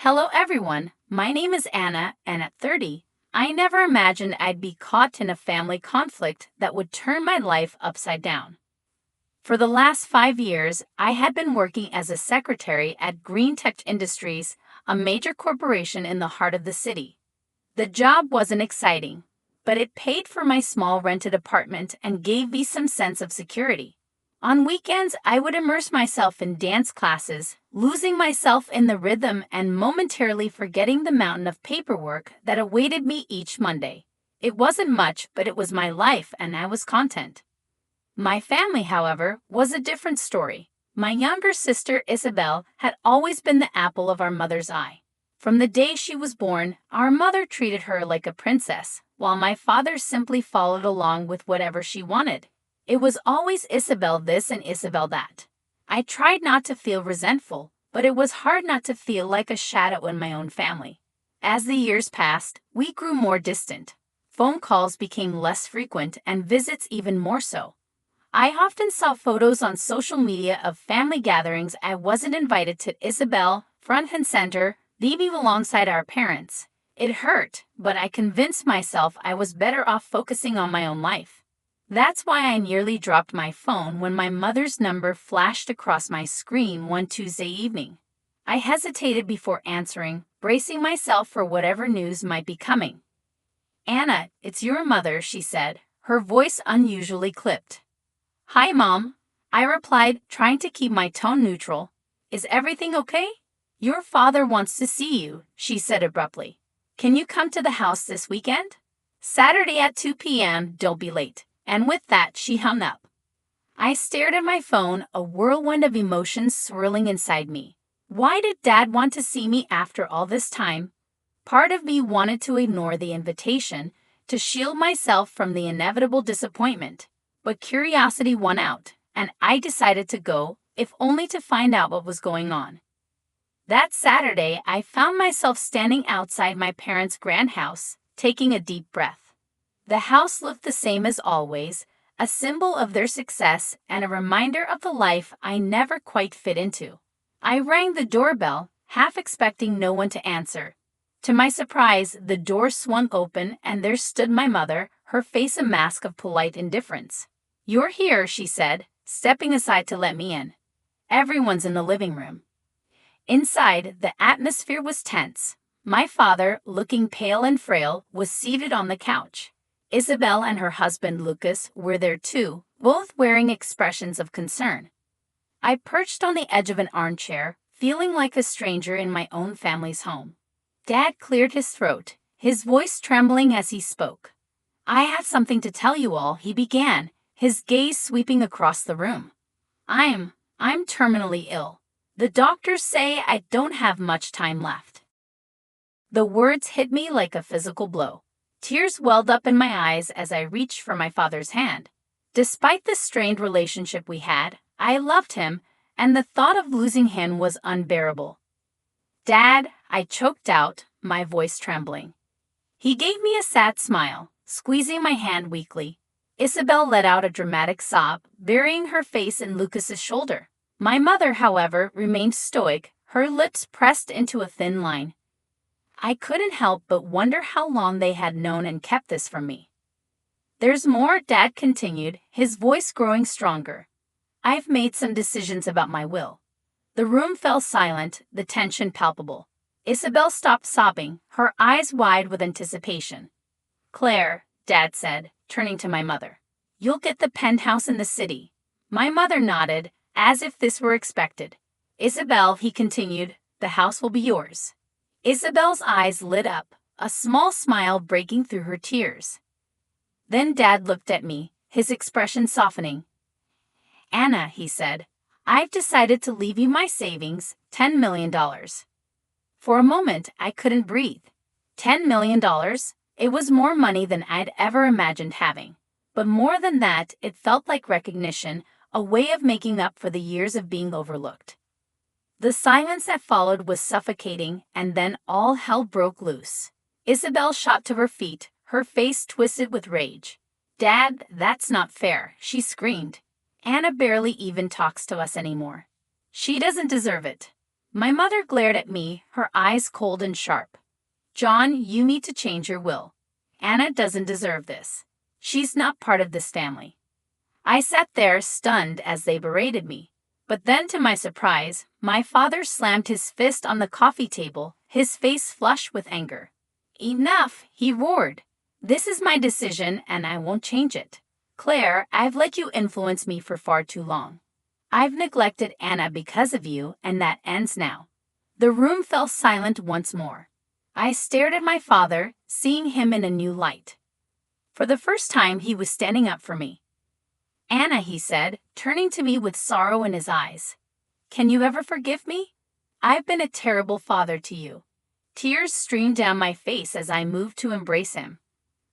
Hello everyone, my name is Anna, and at 30, I never imagined I'd be caught in a family conflict that would turn my life upside down. For the last 5 years, I had been working as a secretary at Green Tech Industries, a major corporation in the heart of the city. The job wasn't exciting, but it paid for my small rented apartment and gave me some sense of security. On weekends, I would immerse myself in dance classes, losing myself in the rhythm and momentarily forgetting the mountain of paperwork that awaited me each Monday. It wasn't much, but it was my life and I was content. My family, however, was a different story. My younger sister, Isabel, had always been the apple of our mother's eye. From the day she was born, our mother treated her like a princess, while my father simply followed along with whatever she wanted. It was always Isabel this and Isabel that. I tried not to feel resentful, but it was hard not to feel like a shadow in my own family. As the years passed, we grew more distant. Phone calls became less frequent and visits even more so. I often saw photos on social media of family gatherings I wasn't invited to. Isabel, front and center, leaving alongside our parents. It hurt, but I convinced myself I was better off focusing on my own life. That's why I nearly dropped my phone when my mother's number flashed across my screen one Tuesday evening. I hesitated before answering, bracing myself for whatever news might be coming. "Anna, it's your mother," she said, her voice unusually clipped. "Hi, Mom," I replied, trying to keep my tone neutral. "Is everything okay?" "Your father wants to see you," she said abruptly. "Can you come to the house this weekend?" "Saturday at 2 p.m., don't be late." And with that, she hung up. I stared at my phone, a whirlwind of emotions swirling inside me. Why did Dad want to see me after all this time? Part of me wanted to ignore the invitation, to shield myself from the inevitable disappointment. But curiosity won out, and I decided to go, if only to find out what was going on. That Saturday, I found myself standing outside my parents' grand house, taking a deep breath. The house looked the same as always, a symbol of their success and a reminder of the life I never quite fit into. I rang the doorbell, half expecting no one to answer. To my surprise, the door swung open and there stood my mother, her face a mask of polite indifference. "You're here," she said, stepping aside to let me in. "Everyone's in the living room." Inside, the atmosphere was tense. My father, looking pale and frail, was seated on the couch. Isabel and her husband Lucas were there too, both wearing expressions of concern. I perched on the edge of an armchair, feeling like a stranger in my own family's home. Dad cleared his throat, his voice trembling as he spoke. "I have something to tell you all," he began, his gaze sweeping across the room. I'm terminally ill. The doctors say I don't have much time left." The words hit me like a physical blow. Tears welled up in my eyes as I reached for my father's hand. Despite the strained relationship we had, I loved him, and the thought of losing him was unbearable. "Dad," I choked out, my voice trembling. He gave me a sad smile, squeezing my hand weakly. Isabel let out a dramatic sob, burying her face in Lucas's shoulder. My mother, however, remained stoic, her lips pressed into a thin line. I couldn't help but wonder how long they had known and kept this from me. "There's more," Dad continued, his voice growing stronger. "I've made some decisions about my will." The room fell silent, the tension palpable. Isabel stopped sobbing, her eyes wide with anticipation. "Claire," Dad said, turning to my mother, "you'll get the penthouse in the city." My mother nodded, as if this were expected. "Isabel," he continued, "the house will be yours." Isabel's eyes lit up, a small smile breaking through her tears. Then Dad looked at me, his expression softening. "Anna," he said, "I've decided to leave you my savings, $10 million. For a moment, I couldn't breathe. $10 million? It was more money than I'd ever imagined having. But more than that, it felt like recognition, a way of making up for the years of being overlooked. The silence that followed was suffocating, and then all hell broke loose. Isabel shot to her feet, her face twisted with rage. "Dad, that's not fair," she screamed. "Anna barely even talks to us anymore. She doesn't deserve it." My mother glared at me, her eyes cold and sharp. John, you need to change your will. Anna doesn't deserve this. She's not part of this family. I sat there stunned as they berated me. But then, to my surprise, my father slammed his fist on the coffee table, his face flushed with anger. Enough, he roared. This is my decision and I won't change it. Claire, I've let you influence me for far too long. I've neglected Anna because of you, and that ends now. The room fell silent once more. I stared at my father, seeing him in a new light. For the first time, he was standing up for me. Anna, he said, turning to me with sorrow in his eyes. Can you ever forgive me? I've been a terrible father to you. Tears streamed down my face as I moved to embrace him.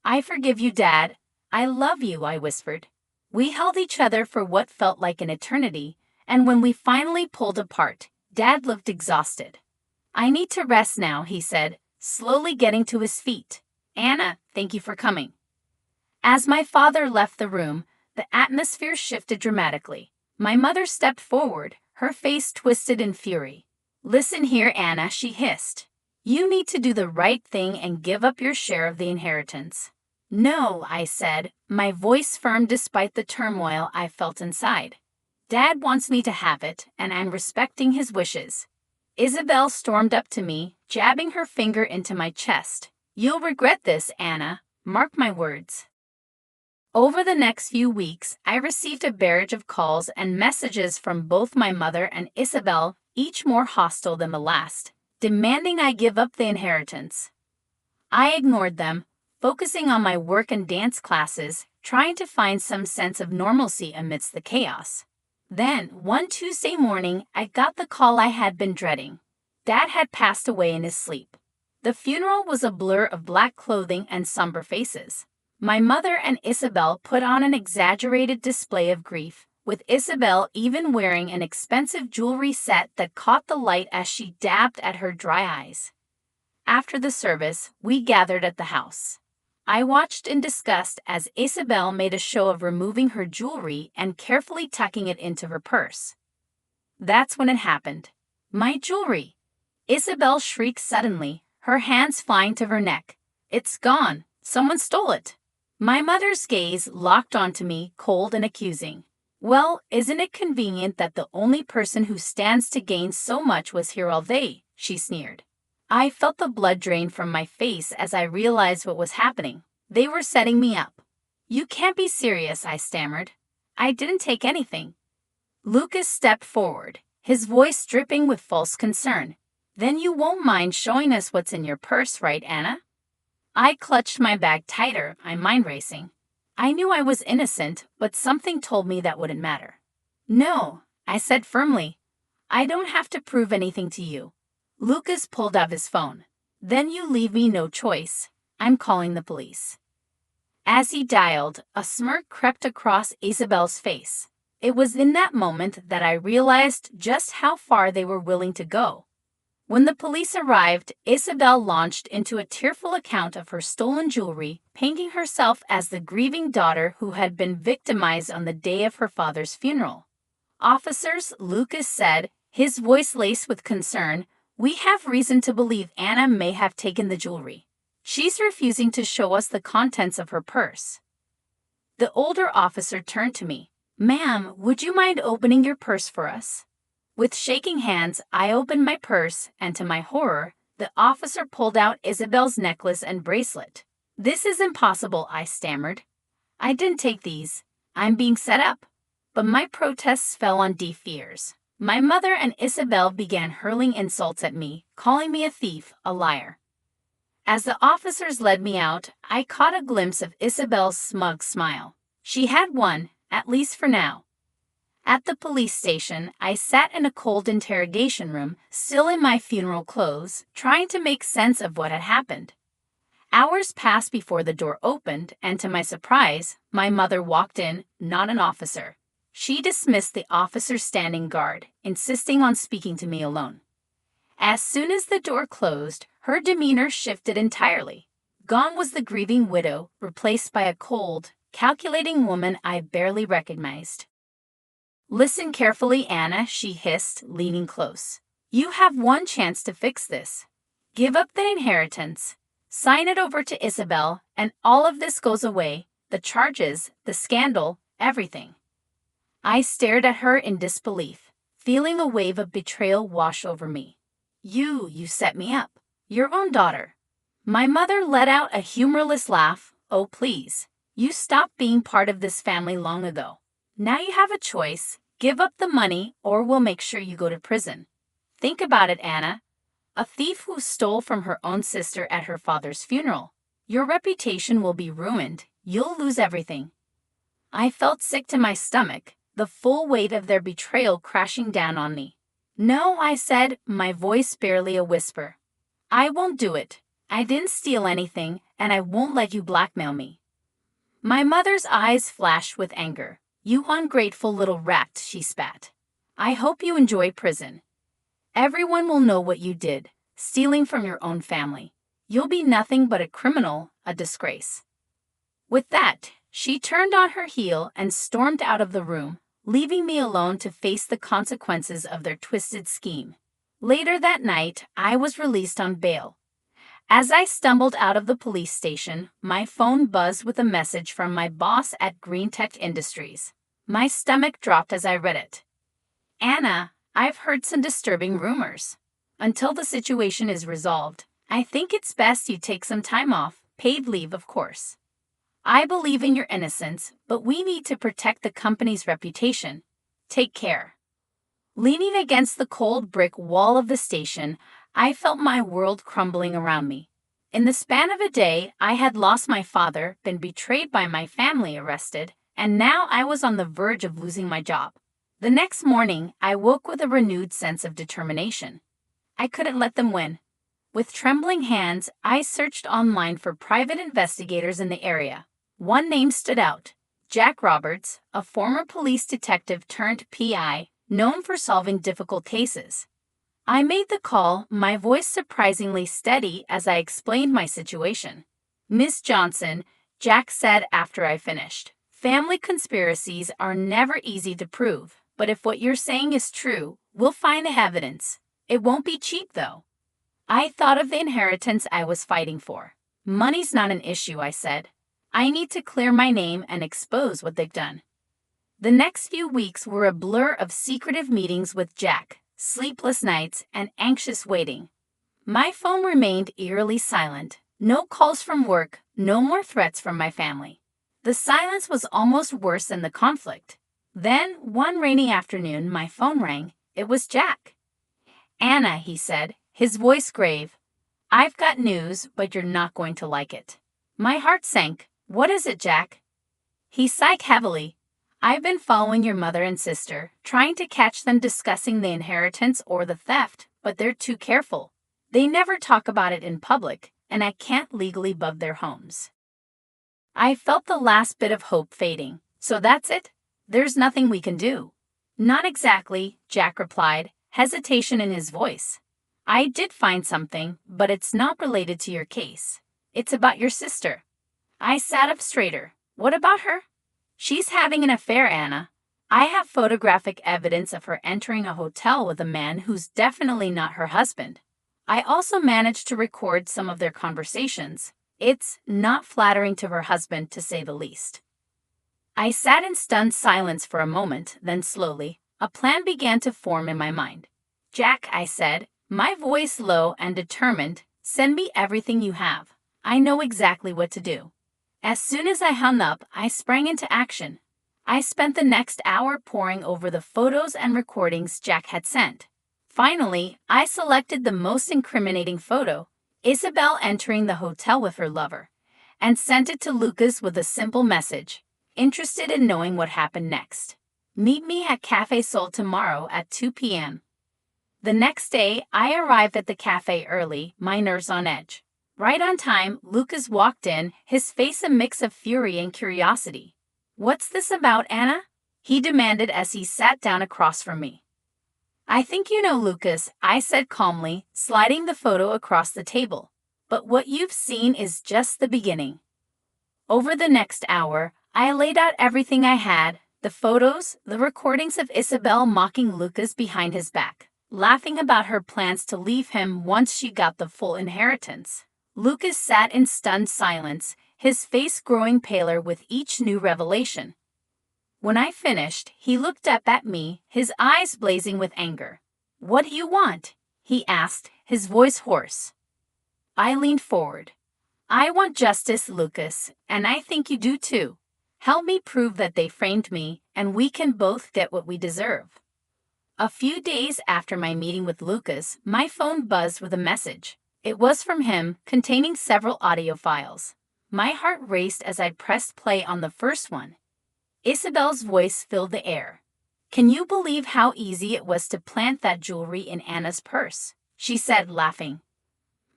I forgive you, Dad. I love you, I whispered. We held each other for what felt like an eternity, and when we finally pulled apart, Dad looked exhausted. I need to rest now, he said, slowly getting to his feet. Anna, thank you for coming. As my father left the room, the atmosphere shifted dramatically. My mother stepped forward, her face twisted in fury. Listen here, Anna, she hissed. You need to do the right thing and give up your share of the inheritance. No, I said, my voice firm despite the turmoil I felt inside. Dad wants me to have it, and I'm respecting his wishes. Isabel stormed up to me, jabbing her finger into my chest. You'll regret this, Anna. Mark my words. Over the next few weeks, I received a barrage of calls and messages from both my mother and Isabel, each more hostile than the last, demanding I give up the inheritance. I ignored them, focusing on my work and dance classes, trying to find some sense of normalcy amidst the chaos. Then, one Tuesday morning, I got the call I had been dreading. Dad had passed away in his sleep. The funeral was a blur of black clothing and somber faces. My mother and Isabel put on an exaggerated display of grief, with Isabel even wearing an expensive jewelry set that caught the light as she dabbed at her dry eyes. After the service, we gathered at the house. I watched in disgust as Isabel made a show of removing her jewelry and carefully tucking it into her purse. That's when it happened. My jewelry! Isabel shrieked suddenly, her hands flying to her neck. It's gone! Someone stole it! My mother's gaze locked onto me, cold and accusing. Well, isn't it convenient that the only person who stands to gain so much was here all day? She sneered. I felt the blood drain from my face as I realized what was happening. They were setting me up. You can't be serious, I stammered. I didn't take anything. Lucas stepped forward, his voice dripping with false concern. Then you won't mind showing us what's in your purse, right, Anna? I clutched my bag tighter, my mind racing. I knew I was innocent, but something told me that wouldn't matter. No, I said firmly. I don't have to prove anything to you. Lucas pulled out his phone. Then you leave me no choice. I'm calling the police. As he dialed, a smirk crept across Isabel's face. It was in that moment that I realized just how far they were willing to go. When the police arrived, Isabel launched into a tearful account of her stolen jewelry, painting herself as the grieving daughter who had been victimized on the day of her father's funeral. Officers, Lucas said, his voice laced with concern, we have reason to believe Anna may have taken the jewelry. She's refusing to show us the contents of her purse. The older officer turned to me. Ma'am, would you mind opening your purse for us? With shaking hands, I opened my purse, and to my horror, the officer pulled out Isabel's necklace and bracelet. This is impossible, I stammered. I didn't take these. I'm being set up. But my protests fell on deaf ears. My mother and Isabel began hurling insults at me, calling me a thief, a liar. As the officers led me out, I caught a glimpse of Isabel's smug smile. She had won, at least for now. At the police station, I sat in a cold interrogation room, still in my funeral clothes, trying to make sense of what had happened. Hours passed before the door opened, and to my surprise, my mother walked in, not an officer. She dismissed the officer standing guard, insisting on speaking to me alone. As soon as the door closed, her demeanor shifted entirely. Gone was the grieving widow, replaced by a cold, calculating woman I barely recognized. Listen carefully, Anna, she hissed, leaning close. You have one chance to fix this. Give up the inheritance, sign it over to Isabel, and all of this goes away, the charges, the scandal, everything." I stared at her in disbelief, feeling a wave of betrayal wash over me. You set me up. Your own daughter." My mother let out a humorless laugh. "Oh, please. You stopped being part of this family long ago. Now you have a choice. Give up the money or we'll make sure you go to prison. Think about it, Anna. A thief who stole from her own sister at her father's funeral. Your reputation will be ruined. You'll lose everything." I felt sick to my stomach, the full weight of their betrayal crashing down on me. "No," I said, my voice barely a whisper. "I won't do it. I didn't steal anything, and I won't let you blackmail me." My mother's eyes flashed with anger. "You ungrateful little rat," she spat. "I hope you enjoy prison. Everyone will know what you did, stealing from your own family. You'll be nothing but a criminal, a disgrace." With that, she turned on her heel and stormed out of the room, leaving me alone to face the consequences of their twisted scheme. Later that night, I was released on bail. As I stumbled out of the police station, my phone buzzed with a message from my boss at Green Tech Industries. My stomach dropped as I read it. "Anna, I've heard some disturbing rumors. Until the situation is resolved, I think it's best you take some time off, paid leave of course. I believe in your innocence, but we need to protect the company's reputation. Take care." Leaning against the cold brick wall of the station, I felt my world crumbling around me. In the span of a day, I had lost my father, been betrayed by my family, arrested, and now I was on the verge of losing my job. The next morning, I woke with a renewed sense of determination. I couldn't let them win. With trembling hands, I searched online for private investigators in the area. One name stood out: Jack Roberts, a former police detective turned PI, known for solving difficult cases. I made the call, my voice surprisingly steady as I explained my situation. "Miss Johnson," Jack said after I finished, "family conspiracies are never easy to prove, but if what you're saying is true, we'll find the evidence. It won't be cheap, though." I thought of the inheritance I was fighting for. "Money's not an issue," I said. "I need to clear my name and expose what they've done." The next few weeks were a blur of secretive meetings with Jack, sleepless nights, and anxious waiting. My phone remained eerily silent. No calls from work, no more threats from my family. The silence was almost worse than the conflict. Then, one rainy afternoon, my phone rang. It was Jack. "Anna," he said, his voice grave. "I've got news, but you're not going to like it." My heart sank. "What is it, Jack?" He sighed heavily. "I've been following your mother and sister, trying to catch them discussing the inheritance or the theft, but they're too careful. They never talk about it in public, and I can't legally bug their homes." I felt the last bit of hope fading. "So that's it? There's nothing we can do?" "Not exactly," Jack replied, hesitation in his voice. "I did find something, but it's not related to your case. It's about your sister." I sat up straighter. "What about her?" "She's having an affair, Anna. I have photographic evidence of her entering a hotel with a man who's definitely not her husband. I also managed to record some of their conversations. It's not flattering to her husband, to say the least." I sat in stunned silence for a moment, then slowly, a plan began to form in my mind. "Jack," I said, my voice low and determined, "send me everything you have. I know exactly what to do." As soon as I hung up, I sprang into action. I spent the next hour poring over the photos and recordings Jack had sent. Finally, I selected the most incriminating photo, Isabel entering the hotel with her lover, and sent it to Lucas with a simple message: "Interested in knowing what happened next? Meet me at Cafe Sol tomorrow at 2 p.m. The next day, I arrived at the cafe early, my nerves on edge. Right on time, Lucas walked in, his face a mix of fury and curiosity. "What's this about, Anna?" he demanded as he sat down across from me. "I think you know, Lucas," I said calmly, sliding the photo across the table. "But what you've seen is just the beginning." Over the next hour, I laid out everything I had: the photos, the recordings of Isabel mocking Lucas behind his back, laughing about her plans to leave him once she got the full inheritance. Lucas sat in stunned silence, his face growing paler with each new revelation. When I finished, he looked up at me, his eyes blazing with anger. "What do you want?" he asked, his voice hoarse. I leaned forward. "I want justice, Lucas, and I think you do too. Help me prove that they framed me, and we can both get what we deserve." A few days after my meeting with Lucas, my phone buzzed with a message. It was from him, containing several audio files. My heart raced as I pressed play on the first one. Isabel's voice filled the air. "Can you believe how easy it was to plant that jewelry in Anna's purse?" she said, laughing.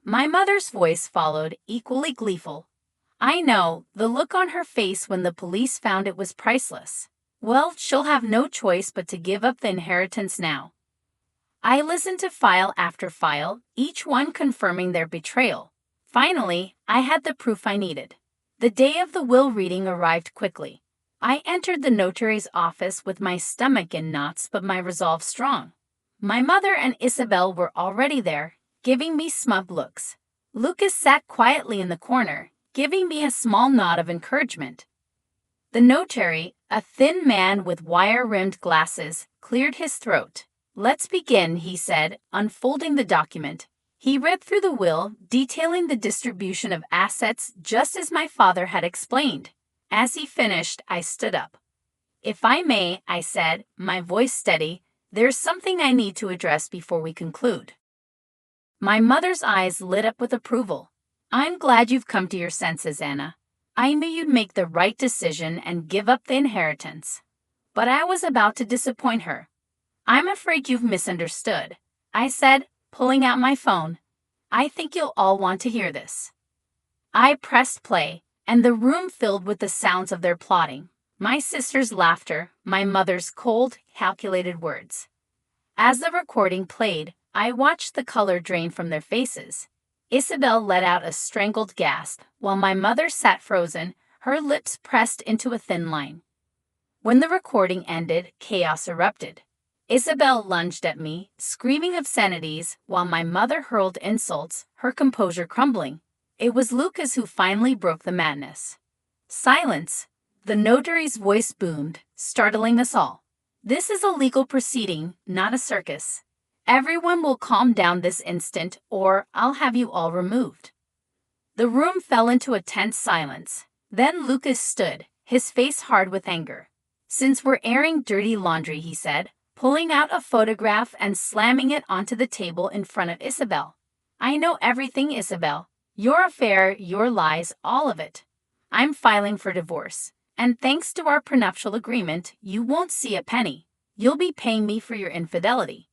My mother's voice followed, equally gleeful. "I know, the look on her face when the police found it was priceless. Well, she'll have no choice but to give up the inheritance now." I listened to file after file, each one confirming their betrayal. Finally, I had the proof I needed. The day of the will reading arrived quickly. I entered the notary's office with my stomach in knots but my resolve strong. My mother and Isabel were already there, giving me smug looks. Lucas sat quietly in the corner, giving me a small nod of encouragement. The notary, a thin man with wire-rimmed glasses, cleared his throat. "Let's begin," he said, unfolding the document. He read through the will, detailing the distribution of assets just as my father had explained. As he finished, I stood up. "If I may," I said, my voice steady, "there's something I need to address before we conclude." My mother's eyes lit up with approval. "I'm glad you've come to your senses, Anna. I knew you'd make the right decision and give up the inheritance." But I was about to disappoint her. "I'm afraid you've misunderstood," I said, pulling out my phone. "I think you'll all want to hear this." I pressed play, and the room filled with the sounds of their plotting. My sister's laughter, my mother's cold, calculated words. As the recording played, I watched the color drain from their faces. Isabel let out a strangled gasp, while my mother sat frozen, her lips pressed into a thin line. When the recording ended, chaos erupted. Isabel lunged at me, screaming obscenities, while my mother hurled insults, her composure crumbling. It was Lucas who finally broke the madness. "Silence!" The notary's voice boomed, startling us all. "This is a legal proceeding, not a circus. Everyone will calm down this instant, or I'll have you all removed." The room fell into a tense silence. Then Lucas stood, his face hard with anger. "Since we're airing dirty laundry," he said, pulling out a photograph and slamming it onto the table in front of Isabel. "I know everything, Isabel. Your affair, your lies, all of it. I'm filing for divorce. And thanks to our prenuptial agreement, you won't see a penny. You'll be paying me for your infidelity."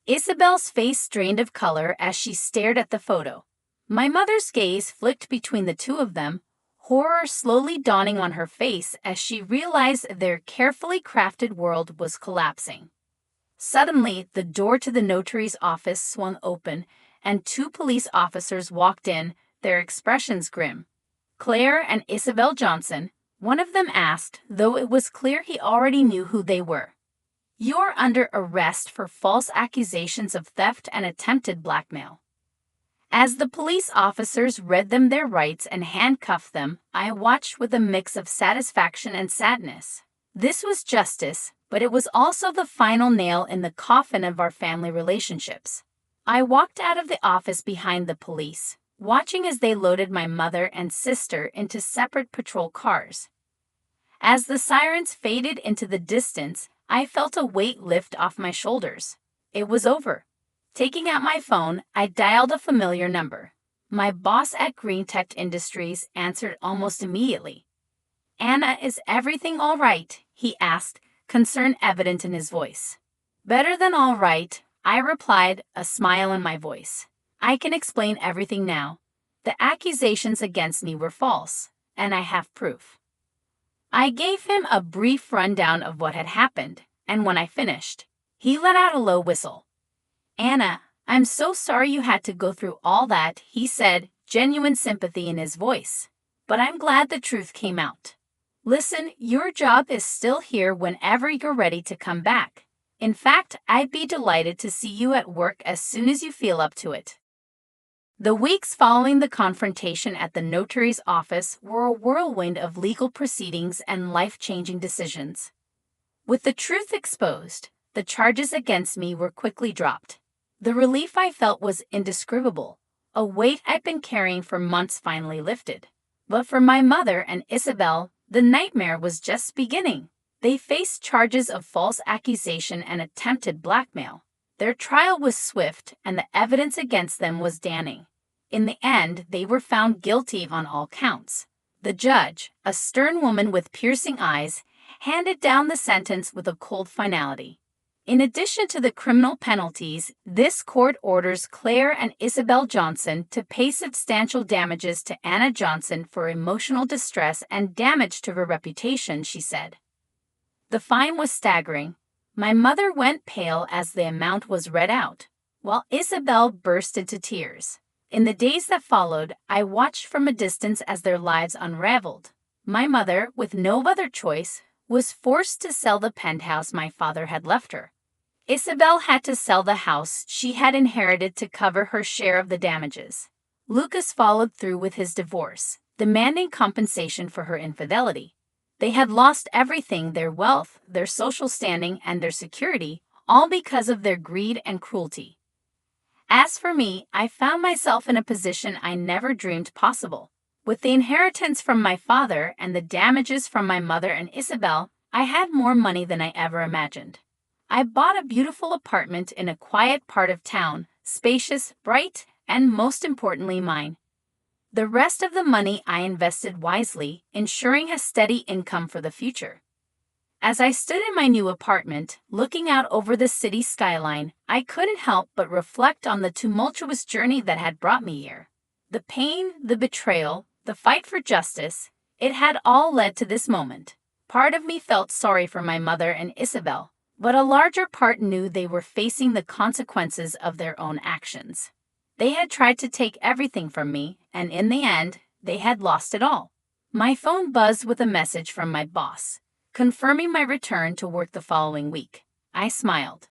Isabel's face drained of color as she stared at the photo. My mother's gaze flicked between the two of them, horror slowly dawning on her face as she realized their carefully crafted world was collapsing. Suddenly, the door to the notary's office swung open, and two police officers walked in, their expressions grim. "Claire and Isabel Johnson," one of them asked, though it was clear he already knew who they were. "You're under arrest for false accusations of theft and attempted blackmail." As the police officers read them their rights and handcuffed them, I watched with a mix of satisfaction and sadness. This was justice, but it was also the final nail in the coffin of our family relationships. I walked out of the office behind the police, watching as they loaded my mother and sister into separate patrol cars. As the sirens faded into the distance, I felt a weight lift off my shoulders. It was over. Taking out my phone, I dialed a familiar number. My boss at Green Tech Industries answered almost immediately. "Anna, is everything all right?" he asked, concern evident in his voice. "Better than all right," I replied, a smile in my voice. "I can explain everything now. The accusations against me were false, and I have proof." I gave him a brief rundown of what had happened, and when I finished, he let out a low whistle. "Anna, I'm so sorry you had to go through all that," he said, genuine sympathy in his voice. "But I'm glad the truth came out. Listen, your job is still here whenever you're ready to come back. In fact, I'd be delighted to see you at work as soon as you feel up to it. The weeks following the confrontation at the notary's office were a whirlwind of legal proceedings and life-changing decisions. With the truth exposed, the charges against me were quickly dropped. The relief I felt was indescribable. A weight I'd been carrying for months finally lifted. But for my mother and Isabel, the nightmare was just beginning. They faced charges of false accusation and attempted blackmail. Their trial was swift, and the evidence against them was damning. In the end, they were found guilty on all counts. The judge, a stern woman with piercing eyes, handed down the sentence with a cold finality. In addition to the criminal penalties, this court orders Claire and Isabel Johnson to pay substantial damages to Anna Johnson for emotional distress and damage to her reputation, she said. The fine was staggering. My mother went pale as the amount was read out, while Isabel burst into tears. In the days that followed, I watched from a distance as their lives unraveled. My mother, with no other choice, was forced to sell the penthouse my father had left her. Isabel had to sell the house she had inherited to cover her share of the damages. Lucas followed through with his divorce, demanding compensation for her infidelity. They had lost everything: their wealth, their social standing, and their security, all because of their greed and cruelty. As for me, I found myself in a position I never dreamed possible. With the inheritance from my father and the damages from my mother and Isabel, I had more money than I ever imagined. I bought a beautiful apartment in a quiet part of town, spacious, bright, and most importantly mine. The rest of the money I invested wisely, ensuring a steady income for the future. As I stood in my new apartment, looking out over the city skyline, I couldn't help but reflect on the tumultuous journey that had brought me here. The pain, the betrayal, the fight for justice, it had all led to this moment. Part of me felt sorry for my mother and Isabel, but a larger part knew they were facing the consequences of their own actions. They had tried to take everything from me, and in the end, they had lost it all. My phone buzzed with a message from my boss, confirming my return to work the following week. I smiled.